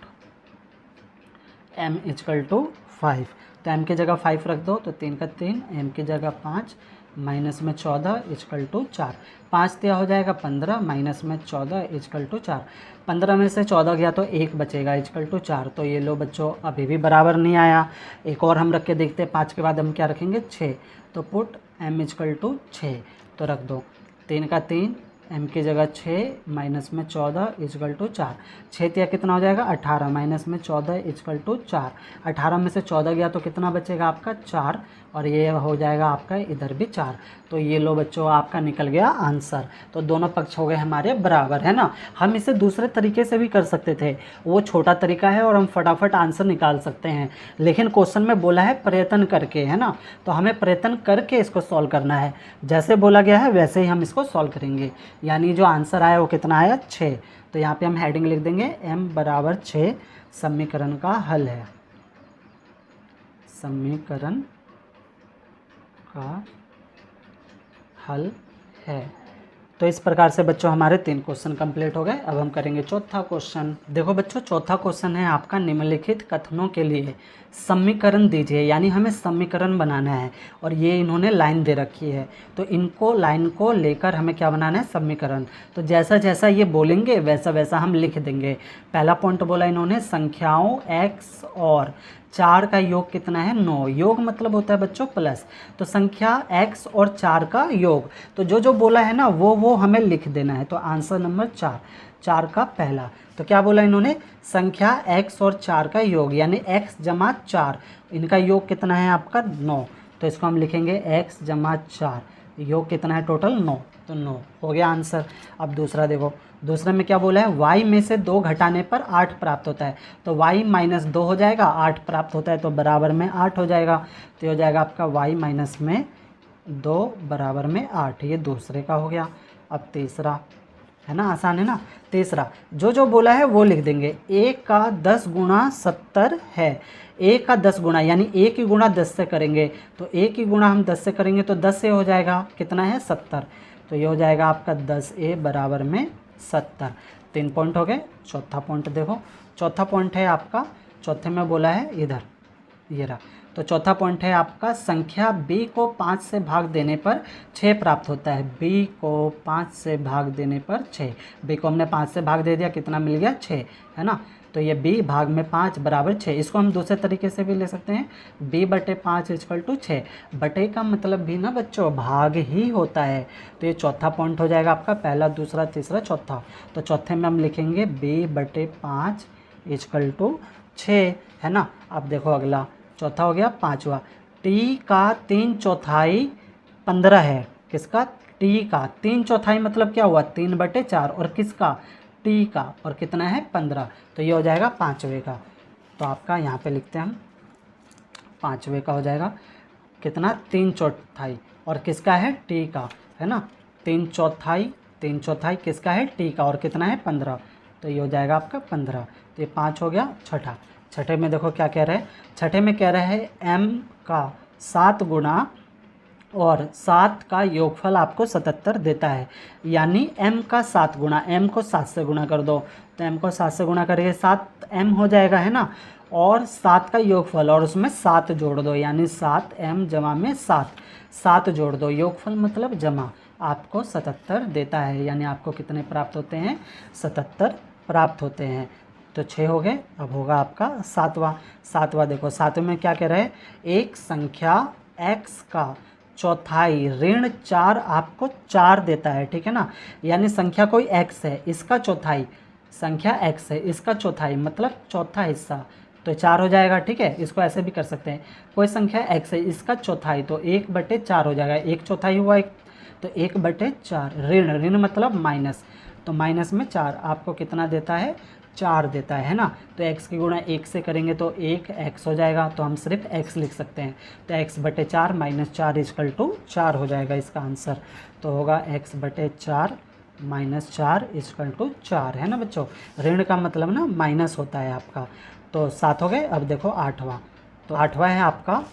m इजकल टू 5। तो m की जगह 5 रख दो, तो 3 का 3, m की जगह 5 माइनस में 14 इजकल टू 4। 5 क्या हो जाएगा 15 माइनस में 14 इजकल टू 4। 15 में से 14 गया तो 1 बचेगा इजकल टू 4। तो ये लो बच्चों, अभी भी बराबर नहीं आया। एक और हम रख के देखते हैं, 5 के बाद हम क्या रखेंगे 6। तो पुट m इजकल टू 6, तो रख दो। 3 का 3, m की जगह 6 माइनस में 14 इजकल टू 4। 6 तिया कितना हो जाएगा 18 माइनस में 14 इजकल टू 4। 18 में से 14 गया तो कितना बचेगा आपका 4, और ये हो जाएगा आपका इधर भी 4। तो ये लो बच्चों, आपका निकल गया आंसर। तो दोनों पक्ष हो गए हमारे बराबर, है ना। हम इसे दूसरे तरीके से भी कर सकते थे, वो छोटा तरीका है और हम फटाफट आंसर निकाल सकते हैं, लेकिन क्वेश्चन में बोला है प्रयत्न करके, है ना, तो हमें प्रयत्न करके इसको सॉल्व करना है। जैसे बोला गया है वैसे ही हम इसको सॉल्व करेंगे। यानी जो आंसर आया वो कितना आया 6। तो यहाँ पे हम हेडिंग लिख देंगे m बराबर 6 समीकरण का हल है, समीकरण का हल है। तो इस प्रकार से बच्चों हमारे 3 क्वेश्चन कंप्लीट हो गए। अब हम करेंगे चौथा क्वेश्चन। देखो बच्चों, चौथा क्वेश्चन है आपका, निम्नलिखित कथनों के लिए समीकरण दीजिए। यानी हमें समीकरण बनाना है, और ये इन्होंने लाइन दे रखी है, तो इनको लाइन को लेकर हमें क्या बनाना है समीकरण। तो जैसा जैसा ये बोलेंगे वैसा वैसा हम लिख देंगे। पहला पॉइंट बोला इन्होंने, संख्याओं x और 4 का योग कितना है 9। योग मतलब होता है बच्चों प्लस, तो संख्या x और 4 का योग। तो जो जो बोला है ना वो हमें लिख देना है। तो आंसर नंबर 4, 4 का पहला। तो क्या बोला इन्होंने, संख्या x और 4 का योग, यानी x जमा 4, इनका योग कितना है आपका 9। तो इसको हम लिखेंगे x जमा 4, योग कितना है टोटल 9, तो 9 हो गया आंसर। अब दूसरा देखो, दूसरे में क्या बोला है, y में से 2 घटाने पर 8 प्राप्त होता है। तो y माइनस 2 हो जाएगा, 8 प्राप्त होता है, तो बराबर में 8 हो जाएगा। तो ये हो जाएगा आपका y माइनस में 2 बराबर में 8, ये दूसरे का हो गया। अब तीसरा, है ना, आसान है ना। तीसरा जो जो बोला है वो लिख देंगे। a का 10 गुणा 70 है। a का 10 गुणा, यानी a की गुणा 10 से करेंगे, तो a की गुणा हम 10 से करेंगे तो 10 से हो जाएगा, कितना है 70। तो ये हो जाएगा आपका 10a बराबर में 70। 3 पॉइंट हो गए। चौथा पॉइंट देखो, चौथा पॉइंट है आपका, चौथे में बोला है इधर, ये रहा। तो चौथा पॉइंट है आपका, संख्या b को 5 से भाग देने पर 6 प्राप्त होता है। b को 5 से भाग देने पर 6, b को हमने 5 से भाग दे दिया, कितना मिल गया 6, है ना। तो ये b भाग में 5 बराबर 6। इसको हम दूसरे तरीके से भी ले सकते हैं, b बटे 5 इक्वल टू 6। बटे का मतलब भी ना बच्चों भाग ही होता है। तो ये चौथा पॉइंट हो जाएगा आपका, पहला दूसरा तीसरा चौथा। तो चौथे में हम लिखेंगे b बटे 5 इक्वल टू 6, है ना। अब देखो अगला, चौथा हो गया। पांचवा, t का 3/4 15 है। किसका, t का 3/4 मतलब क्या हुआ 3 बटे 4, और किसका t का, और कितना है 15। तो ये हो जाएगा पांचवे का। तो आपका यहाँ पे लिखते हैं हम, पांचवे का हो जाएगा कितना 3/4, और किसका है t का, है ना। 3/4 किसका है t का, और कितना है 15। तो ये हो जाएगा आपका 15। तो ये 5 हो गया। छठा, छठे में देखो क्या कह रहे हैं, छठे में कह रहे हैं m का 7 गुना और 7 का योगफल आपको 77 देता है। यानी m का 7 गुना, m को 7 से गुना कर दो, तो m को 7 से गुना करेंगे 7m हो जाएगा, है ना। और 7 का योगफल और उसमें 7 जोड़ दो, यानी 7m जमा में 7, 7 जोड़ दो, योगफल मतलब जमा, आपको 77 देता है, यानी आपको कितने प्राप्त होते हैं, 77 प्राप्त होते हैं। तो 6 हो गए। अब होगा आपका सातवां देखो, सातवें में क्या कह रहे हैं, एक संख्या x का चौथाई ऋण 4 आपको 4 देता है, ठीक है ना। यानी संख्या कोई x है, इसका चौथाई, संख्या x है, इसका चौथाई मतलब चौथा हिस्सा, तो 4 हो जाएगा, ठीक है। इसको ऐसे भी कर सकते हैं, कोई संख्या x है, इसका चौथाई, तो 1/4 हो जाएगा, एक चौथाई हुआ एक, तो 1/4 ऋण, ऋण मतलब माइनस, तो माइनस में 4 आपको कितना देता है, 4 देता है ना। तो x की गुणा 1 से करेंगे तो 1x हो जाएगा, तो हम सिर्फ x लिख सकते हैं, तो x/4 - 4 = 4 हो जाएगा इसका आंसर। तो होगा x/4 - 4 = 4, है ना बच्चों। ऋण का मतलब ना माइनस होता है आपका। तो 7 हो गए। अब देखो 8वां, तो 8वां है आपका,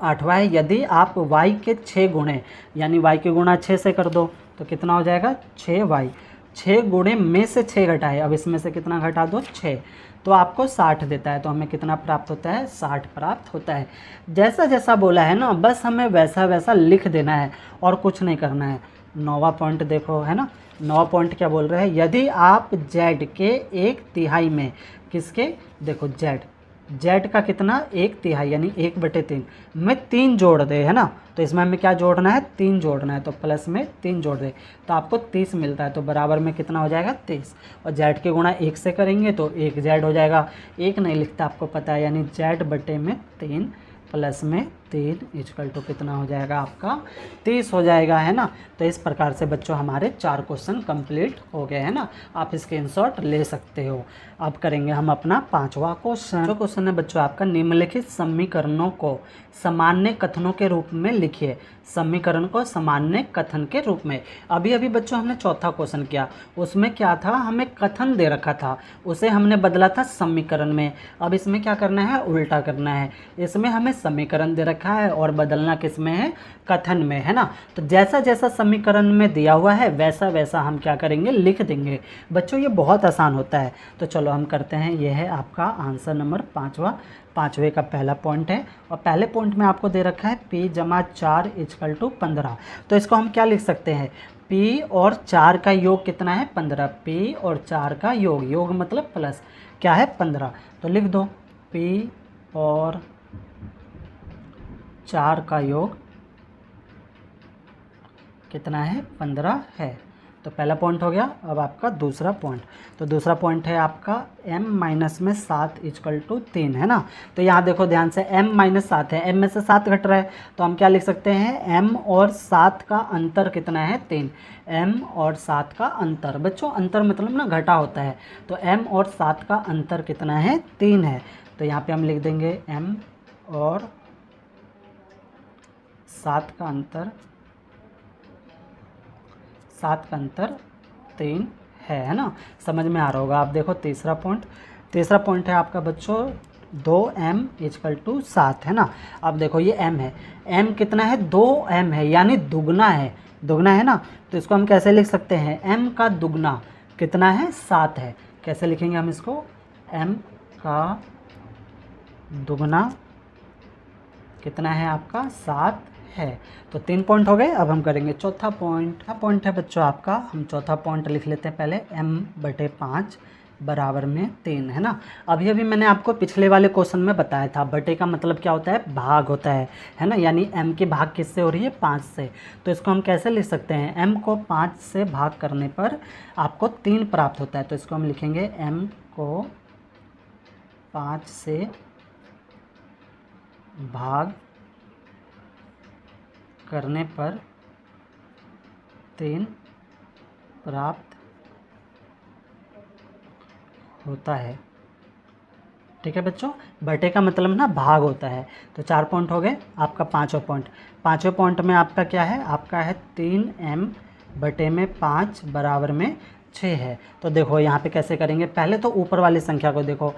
8वां है यदि आप y के 6 गुणे, यानी y के गुणा 6 से कर दो तो कितना हो जाएगा, 6y, 6 गुणे में से 6 घटाए, अब इसमें से कितना घटा दो, 6, तो आपको 60 देता है। तो हमें कितना प्राप्त होता है, 60 प्राप्त होता है। जैसा जैसा बोला है ना, बस हमें वैसा वैसा लिख देना है और कुछ नहीं करना है। 9वां पॉइंट देखो, है ना, 9वां पॉइंट क्या बोल रहे हैं, यदि आप z के 1/3 में, किसके, देखो z का कितना, 1/3 यानी 1/3 में 3 जोड़ दे, है ना। तो इसमें हमें क्या जोड़ना है, 3 जोड़ना है, तो प्लस में 3 जोड़ दे तो आपको 30 मिलता है। तो बराबर में कितना हो जाएगा, 30, और z के गुणा 1 से करेंगे तो 1z हो जाएगा, 1 नहीं लिखता आपको पता है, यानी z/3 प्लस में 3 = कितना हो जाएगा आपका, 30 हो जाएगा, है ना। तो इस प्रकार से बच्चों हमारे 4 क्वेश्चन कंप्लीट हो गए, है ना। आप स्क्रीनशॉट ले सकते हो। अब करेंगे हम अपना 5वां क्वेश्चन। जो क्वेश्चन है बच्चों आपका, निम्नलिखित समीकरणों को सामान्य कथनों के रूप में लिखिए। समीकरण को सामान्य कथन के रूप में, अभी अभी बच्चों हमने चौथा क्वेश्चन किया, उसमें क्या था, हमें कथन दे रखा था, उसे हमने बदला था समीकरण में। अब इसमें क्या करना है, उल्टा करना है, इसमें हमें समीकरण दे रखा है और बदलना किस में है, कथन में, है ना। तो जैसा जैसा समीकरण में दिया हुआ है वैसा वैसा हम क्या करेंगे, लिख देंगे बच्चों, ये बहुत आसान होता है। तो चलो हम करते हैं, ये है आपका आंसर नंबर 5वां। 5वें का पहला पॉइंट है, और पहले पॉइंट में आपको दे रखा है p = 4 = 15। तो इसको हम क्या लिख सकते हैं, p और 4 का योग कितना है, 15, p और 4 का योग, योग मतलब प्लस, क्या है, 15। तो लिख दो p और 4 का योग कितना है, 15 है। तो पहला पॉइंट हो गया। अब आपका दूसरा पॉइंट, तो दूसरा पॉइंट है आपका m - 7 = 3, है ना। तो यहाँ देखो ध्यान से, m - 7 है, m में से 7 घट रहा है, तो हम क्या लिख सकते हैं, m और 7 का अंतर कितना है, 3, m और 7 का अंतर, बच्चों अंतर मतलब ना घटा होता है, तो m और 7 का अंतर कितना है, 3 है। तो यहाँ पे हम लिख देंगे m और 7 का अंतर, 7 का अंतर 3 है ना। समझ में आ रहा होगा। आप देखो तीसरा पॉइंट है आपका बच्चों, 2m = 7, है ना। अब देखो ये m है, m कितना है, 2m है, यानी दुगना है ना। तो इसको हम कैसे लिख सकते हैं, m का दुगना कितना है, 7 है। कैसे लिखेंगे हम इसको, m का दुगना कितना है आपका, 7 है। तो 3 पॉइंट हो गए। अब हम करेंगे चौथा पॉइंट है बच्चों आपका, हम चौथा पॉइंट लिख लेते हैं पहले, m/5 बराबर में 3, है ना। अभी अभी मैंने आपको पिछले वाले क्वेश्चन में बताया था, बटे का मतलब क्या होता है, भाग होता है ना, यानी m की भाग किससे हो रही है, 5 से। तो इसको हम कैसे लिख सकते हैं, m को 5 से भाग करने पर आपको 3 प्राप्त होता है। तो इसको हम लिखेंगे m को 5 से भाग करने पर 3 प्राप्त होता है, ठीक है बच्चों। बटे का मतलब ना भाग होता है। तो 4 पॉइंट हो गए। आपका 5वें पॉइंट में आपका क्या है, आपका है 3m/5 बराबर में 6 है। तो देखो यहाँ पे कैसे करेंगे, पहले तो ऊपर वाली संख्या को देखो,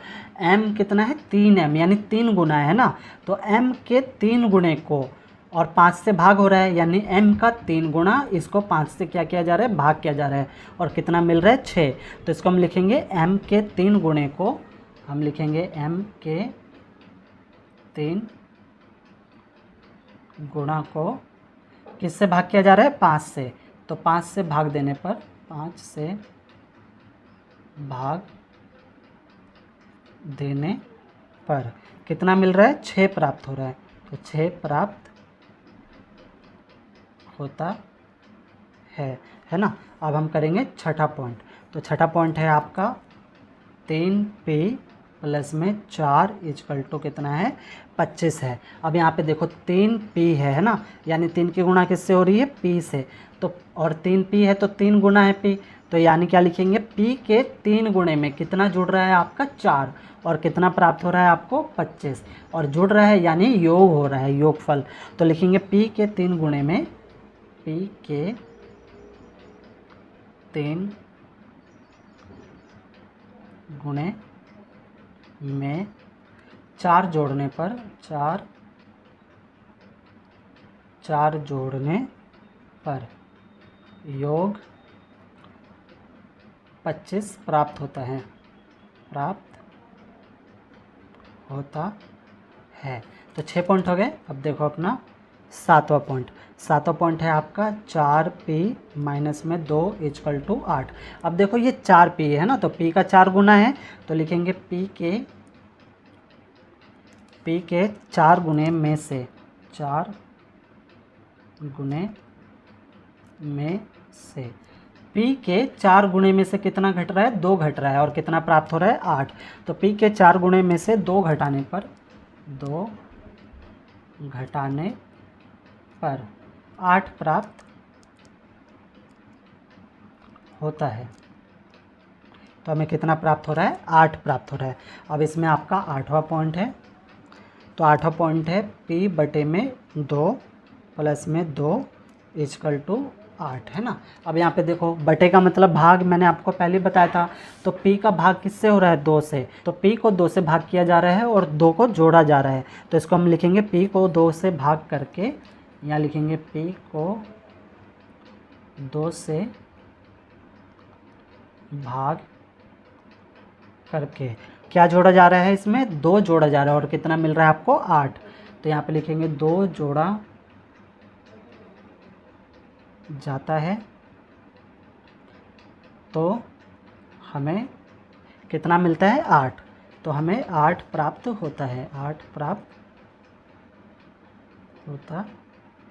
m कितना है, 3m, यानी 3 गुना है ना। तो m के 3 गुणे को, और 5 से भाग हो रहा है, यानी m का 3 गुना, इसको 5 से क्या किया जा रहा है, भाग किया जा रहा है, और कितना मिल रहा है, 6। तो इसको हम लिखेंगे m के 3 गुणे को, हम लिखेंगे m के 3 गुणा को किससे भाग किया जा रहा है? 5 से। तो 5 से भाग देने पर, 5 से भाग देने पर कितना मिल रहा है? 6 प्राप्त हो रहा है। तो 6 प्राप्त होता है ना। अब हम करेंगे छठा पॉइंट। तो छठा पॉइंट है आपका 3p प्लस में 4 इजकल टू कितना है? 25 है। अब यहाँ पे देखो 3p है ना, यानी 3 की गुणा किससे हो रही है? p से। तो और 3p है तो 3 गुना है p, तो यानी क्या लिखेंगे? p के 3 गुणे में कितना जुड़ रहा है आपका? 4, और कितना प्राप्त हो रहा है आपको? 25, और जुड़ रहा है यानी योग हो रहा है, योगफल। तो लिखेंगे p के 3 गुणे में, p के 3 गुणे में 4 जोड़ने पर, 4 जोड़ने पर योग 25 प्राप्त होता है, प्राप्त होता है। तो 6 पॉइंट हो गए। अब देखो अपना सातवां पॉइंट। सातवां पॉइंट है आपका 4p माइनस में 2 इजकल टू 8। अब देखो ये 4p है ना, तो p का 4 गुना है, तो लिखेंगे p के 4 गुने में से, 4 गुने में से p के 4 गुणे में से कितना घट रहा है? 2 घट रहा है, और कितना प्राप्त हो रहा है? 8। तो p के 4 गुणे में से 2 घटाने पर, 2 घटाने पर 8 प्राप्त होता है। तो हमें कितना प्राप्त हो रहा है? 8 प्राप्त हो रहा है। अब इसमें आपका 8वां पॉइंट है। तो 8वां पॉइंट है p बटे में 2 प्लस में 2 इजकल टू 8, है ना। अब यहाँ पे देखो बटे का मतलब भाग, मैंने आपको पहले बताया था। तो p का भाग किससे हो रहा है? 2 से। तो p को 2 से भाग किया जा रहा है और 2 को जोड़ा जा रहा है। तो इसको हम लिखेंगे p को 2 से भाग करके, यहाँ लिखेंगे p को 2 से भाग करके क्या जोड़ा जा रहा है? इसमें 2 जोड़ा जा रहा है, और कितना मिल रहा है आपको? 8। तो यहाँ पे लिखेंगे 2 जोड़ा जाता है, तो हमें कितना मिलता है? 8। तो हमें 8 प्राप्त होता है, 8 प्राप्त होता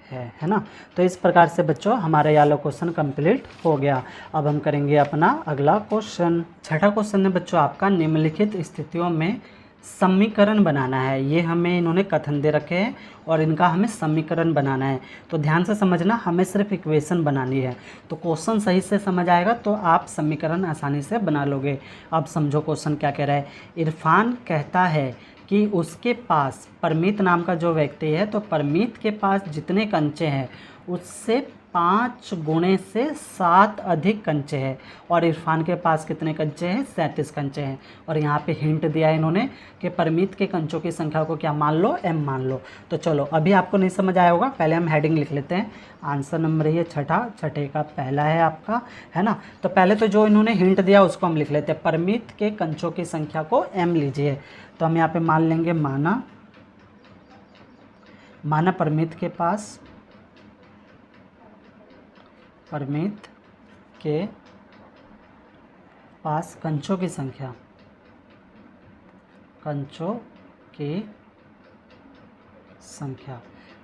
है ना। तो इस प्रकार से बच्चों हमारा ये वाला क्वेश्चन कंप्लीट हो गया। अब हम करेंगे अपना अगला क्वेश्चन। छठा क्वेश्चन है बच्चों आपका, निम्नलिखित स्थितियों में समीकरण बनाना है। ये हमें इन्होंने कथन दे रखे हैं और इनका हमें समीकरण बनाना है। तो ध्यान से समझना, हमें सिर्फ इक्वेशन बनानी है। तो क्वेश्चन सही से समझ आएगा तो आप समीकरण आसानी से बना लोगे। अब समझो क्वेश्चन क्या कह रहा है। इरफान कहता है कि उसके पास परमीत नाम का जो व्यक्ति है, तो परमीत के पास जितने कंचे हैं उससे 5 गुणे से 7 अधिक कंचे हैं, और इरफान के पास कितने कंचे हैं? 37 कंचे हैं। और यहाँ पे हिंट दिया है इन्होंने कि परमीत के कंचों की संख्या को क्या मान लो? m मान लो। तो चलो अभी आपको नहीं समझ आया होगा, पहले हम हेडिंग लिख लेते हैं। आंसर नंबर ये छठे का पहला है आपका, है ना। तो पहले तो जो इन्होंने हिंट दिया उसको हम लिख लेते हैं। परमीत के कंचों की संख्या को m लीजिए। तो हम यहाँ पे मान लेंगे, माना परमीत के पास कंचों की संख्या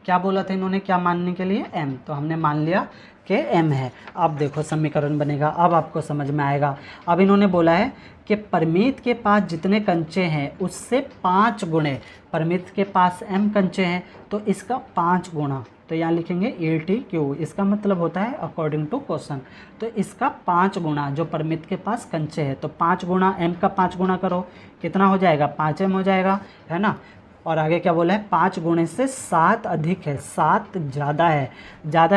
क्या बोला था इन्होंने? क्या मानने के लिए? m। तो हमने मान लिया कि m है। अब देखो समीकरण बनेगा, अब आपको समझ में आएगा। अब इन्होंने बोला है कि परमीत के पास जितने कंचे हैं उससे 5 गुणे, परमीत के पास m कंचे हैं तो इसका 5 गुणा, तो यहाँ लिखेंगे 80Q। इसका मतलब होता है अकॉर्डिंग टू क्वेश्चन, तो इसका 5 गुणा जो परमित के पास कंचे है, तो 5 गुणा m का 5 गुणा करो, कितना हो जाएगा? 5m हो जाएगा, है ना। और आगे क्या बोला है? 5 गुणे से 7 अधिक है, 7 ज़्यादा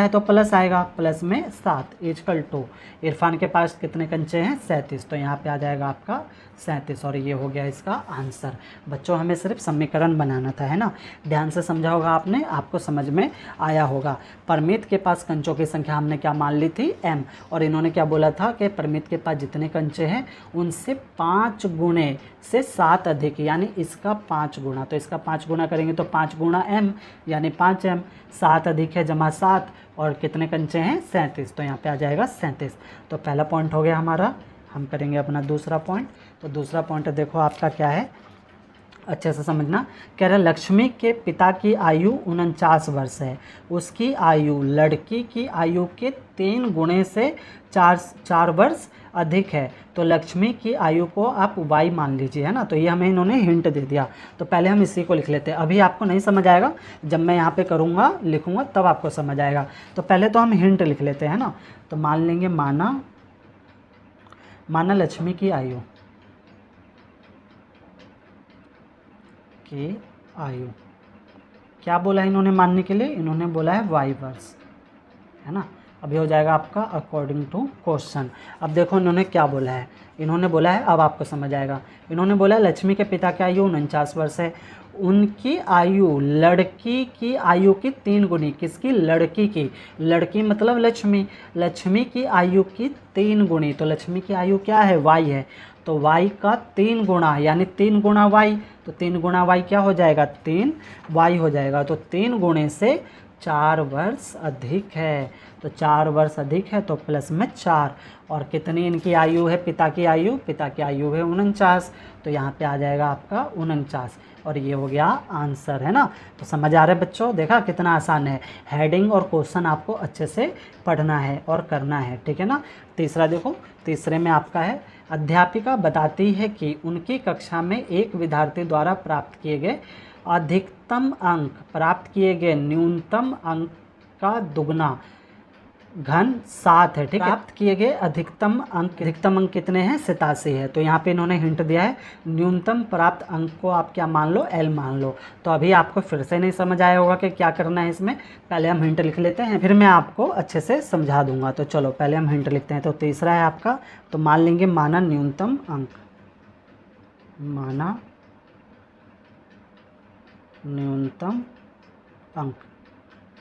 है तो प्लस आएगा, प्लस में 7 इजकल टू इरफान के पास कितने कंचे हैं? 37। तो यहाँ पे आ जाएगा आपका 37, और ये हो गया इसका आंसर। बच्चों हमें सिर्फ समीकरण बनाना था, है ना। ध्यान से समझा होगा आपने, आपको समझ में आया होगा। परमित के पास कंचों की संख्या हमने क्या मान ली थी? m। और इन्होंने क्या बोला था कि परमित के पास जितने कंचे हैं उनसे 5 गुणे से 7 अधिक, यानी इसका 5 गुणा, तो इसका इसका 5 गुना करेंगे तो 5 गुना m यानी 5m। 7 अधिक है जमा 7 और कितने कंचे हैं 37, तो यहाँ पे आ जाएगा 37। तो पहला पॉइंट हो गया हमारा। हम करेंगे अपना दूसरा पॉइंट। तो दूसरा पॉइंट देखो आपका क्या है, अच्छे से समझना। कह रहा लक्ष्मी के पिता की आयु 49 वर्ष है, उसकी आयु लड़की की आयु के 3 गुणे से 4 वर्ष अधिक है, तो लक्ष्मी की आयु को आप y मान लीजिए, है ना। तो ये हमें इन्होंने हिंट दे दिया। तो पहले हम इसी को लिख लेते हैं। अभी आपको नहीं समझ आएगा, जब मैं यहाँ पे करूँगा लिखूँगा तब आपको समझ आएगा। तो पहले तो हम हिंट लिख लेते हैं ना। तो मान लेंगे माना लक्ष्मी की आयु क्या बोला है इन्होंने मानने के लिए, इन्होंने बोला है y वर्ष, है ना। अभी हो जाएगा आपका अकॉर्डिंग टू क्वेश्चन। अब देखो इन्होंने क्या बोला है, इन्होंने बोला है, अब आपको समझ आएगा। इन्होंने बोला है लक्ष्मी के पिता की आयु 49 वर्ष है, उनकी आयु लड़की की आयु की 3 गुनी, किसकी, लड़की की, लड़की मतलब लक्ष्मी की आयु की 3 गुनी। तो लक्ष्मी की आयु क्या है, y है, तो y का 3 गुना यानी 3 गुना y, तो 3 गुना y क्या हो जाएगा, 3y हो जाएगा। तो 3 गुणे से 4 वर्ष अधिक है, तो 4 वर्ष अधिक है तो प्लस में 4। और कितनी इनकी आयु है, पिता की आयु है 49, तो यहाँ पे आ जाएगा आपका 49। और ये हो गया आंसर, है ना। तो समझ आ रहा है बच्चों, देखा कितना आसान है। हेडिंग और क्वेश्चन आपको अच्छे से पढ़ना है और करना है, ठीक है ना। तीसरा देखो, तीसरे में आपका है अध्यापिका बताती है कि उनकी कक्षा में एक विद्यार्थी द्वारा प्राप्त किए गए न्यूनतम अंक का दुगना घन 7 है, ठीक है। प्राप्त किए गए अधिकतम अंक कितने हैं, 87 है। तो यहाँ पे इन्होंने हिंट दिया है, न्यूनतम प्राप्त अंक को आप क्या मान लो, L मान लो। तो अभी आपको फिर से नहीं समझ आया होगा कि क्या करना है इसमें। पहले हम हिंट लिख लेते हैं, फिर मैं आपको अच्छे से समझा दूंगा। तो चलो पहले हम हिंट लिखते हैं। तो तीसरा है आपका, तो मान लेंगे माना न्यूनतम अंक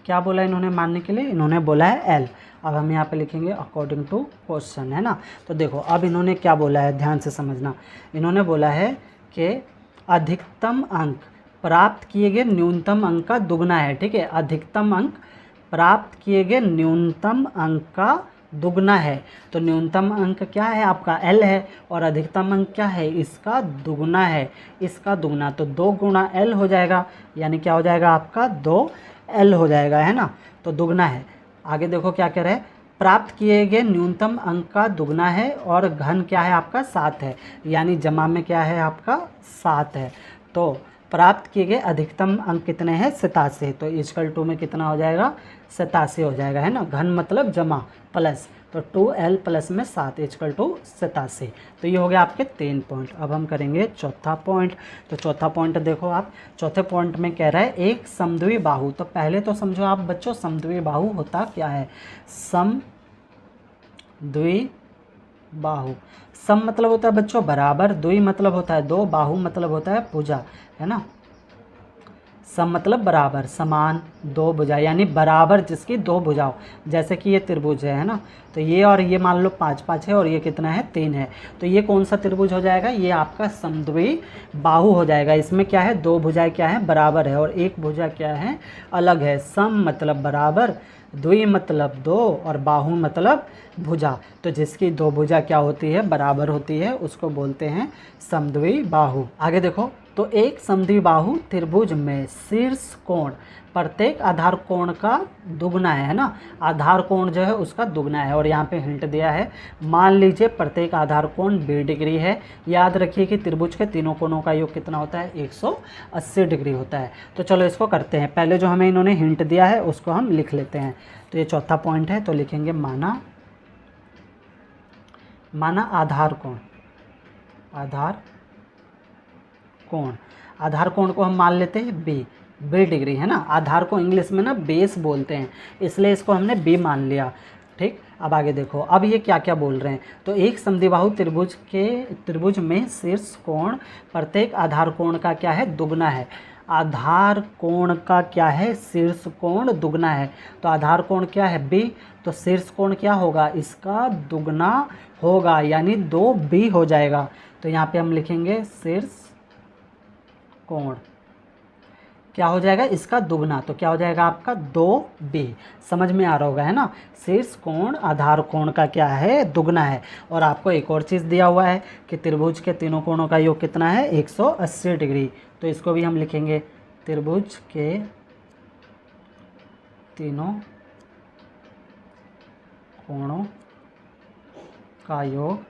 क्या बोला इन्होंने मानने के लिए, इन्होंने बोला है L। अब हम यहाँ पे लिखेंगे अकॉर्डिंग टू क्वेश्चन, है ना। तो देखो अब इन्होंने क्या बोला है, ध्यान से समझना। इन्होंने बोला है कि अधिकतम अंक प्राप्त किए गए न्यूनतम अंक का दुगना है, ठीक है। अधिकतम अंक प्राप्त किए गए न्यूनतम अंक का दुगना है। तो न्यूनतम अंक क्या है आपका, L है, और अधिकतम अंक क्या है, इसका दुगना है, इसका दुगना। तो 2 गुना L हो जाएगा, यानी क्या हो जाएगा आपका 2L हो जाएगा, है ना। तो दुगना है। आगे देखो क्या कह रहे हैं, प्राप्त किए गए न्यूनतम अंक का दुगना है और घन क्या है आपका 7 है, यानी जमा में क्या है आपका 7 है। तो प्राप्त किए गए अधिकतम अंक कितने हैं, 87। तो इक्वल टू में कितना हो जाएगा, 87 हो जाएगा, है ना। घन मतलब जमा प्लस, तो 2L प्लस में 7 इक्वल टू 87। तो ये हो गया आपके 3 पॉइंट। अब हम करेंगे चौथा पॉइंट। तो चौथा पॉइंट देखो आप, चौथे पॉइंट में कह रहा है एक समद्वि बाहु। तो पहले तो समझो आप बच्चों, समद्वि बाहु होता क्या है। समद्वि बाहु, सम मतलब होता है बच्चों बराबर, द्वि मतलब होता है 2, बाहु मतलब होता है भुजा, है ना। सम मतलब बराबर, समान, 2 भुजा यानी बराबर जिसकी 2 भुजाओं। जैसे कि ये त्रिभुज है ना, तो ये और ये मान लो 5 5 है और ये कितना है 3 है। तो ये कौन सा त्रिभुज हो जाएगा, ये आपका समद्वि बाहु हो जाएगा। इसमें क्या है, 2 भुजाएं क्या है बराबर है और एक भुजा क्या है अलग है। सम मतलब बराबर, द्वि मतलब 2 और बाहु मतलब भुजा। तो जिसकी 2 भुजा क्या होती है, बराबर होती है, उसको बोलते हैं समद्वि बाहु। आगे देखो, तो एक समद्वि बाहु त्रिभुज में शीर्ष कोण प्रत्येक आधार कोण का दुगना है ना। आधार कोण जो है उसका दुगना है। और यहाँ पे हिंट दिया है, मान लीजिए प्रत्येक आधार कोण 20 डिग्री है। याद रखिए कि त्रिभुज के तीनों कोणों का योग कितना होता है, 180 डिग्री होता है। तो चलो इसको करते हैं। पहले जो हमें इन्होंने हिंट दिया है उसको हम लिख लेते हैं। तो ये चौथा पॉइंट है, तो लिखेंगे माना आधार कोण। आधार कोण को हम मान लेते हैं बी डिग्री, है ना। आधार को इंग्लिश में ना बेस बोलते हैं, इसलिए इसको हमने बी मान लिया, ठीक। अब आगे देखो, अब ये क्या क्या बोल रहे हैं। तो एक समद्विबाहु त्रिभुज में शीर्ष कोण प्रत्येक आधार कोण का क्या है, दुगना है। आधार कोण का क्या है, शीर्ष कोण दुगना है। तो आधार कोण क्या है, बी, तो शीर्ष कोण क्या होगा, इसका दुगना होगा, यानी 2b हो जाएगा। तो यहाँ पे हम लिखेंगे शीर्ष कोण, क्या हो जाएगा इसका दुगना, तो क्या हो जाएगा आपका 2b। समझ में आ रहा होगा, है ना। शीर्ष कोण आधार कोण का क्या है, दुगना है। और आपको एक और चीज़ दिया हुआ है कि त्रिभुज के तीनों कोणों का योग कितना है, 180 डिग्री। तो इसको भी हम लिखेंगे, त्रिभुज के तीनों कोणों का योग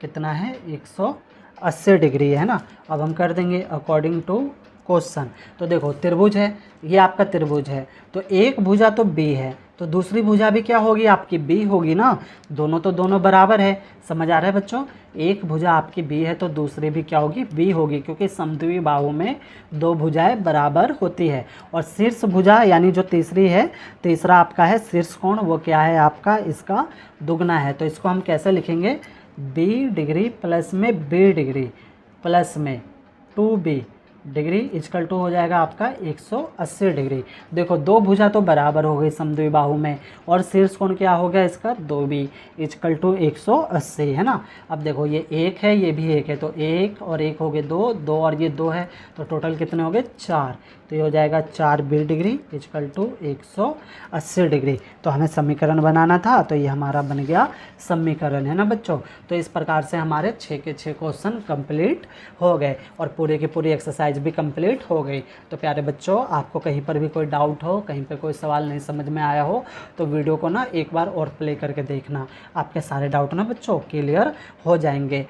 कितना है, 180 डिग्री, है ना। अब हम कर देंगे अकॉर्डिंग टू क्वेश्चन। तो देखो त्रिभुज है, ये आपका त्रिभुज है, तो एक भुजा तो बी है, तो दूसरी भुजा भी क्या होगी आपकी, बी होगी ना। दोनों तो दोनों बराबर है, समझ आ रहा है बच्चों। एक भुजा आपकी बी है तो दूसरी भी क्या होगी, बी होगी, क्योंकि समद्विबाहु बाहु में दो भुजाएं बराबर होती है। और शीर्ष भुजा यानी जो तीसरी है, तीसरा आपका है शीर्ष कोण, वो क्या है आपका, इसका दुगना है। तो इसको हम कैसे लिखेंगे, बी डिग्री प्लस में बी डिग्री प्लस में 2b डिग्री इजकल टू हो जाएगा आपका 180 डिग्री। देखो दो भुजा तो बराबर हो गई समद्विबाहु में, और शीर्ष कोण क्या हो गया इसका, 2b इजकल टू 180, है ना। अब देखो ये एक है, ये भी एक है, तो एक और एक हो गए दो, दो और ये दो है, तो टोटल कितने हो गए, 4। तो ये हो जाएगा 4b degree is equal to 180 degree. तो हमें समीकरण बनाना था, तो ये हमारा बन गया समीकरण, है ना बच्चों। तो इस प्रकार से हमारे 6 के 6 क्वेश्चन कंप्लीट हो गए और पूरे की पूरी एक्सरसाइज भी कंप्लीट हो गई। तो प्यारे बच्चों, आपको कहीं पर भी कोई डाउट हो, कहीं पर कोई सवाल नहीं समझ में आया हो, तो वीडियो को ना एक बार और प्ले करके देखना, आपके सारे डाउट ना बच्चों क्लियर हो जाएंगे।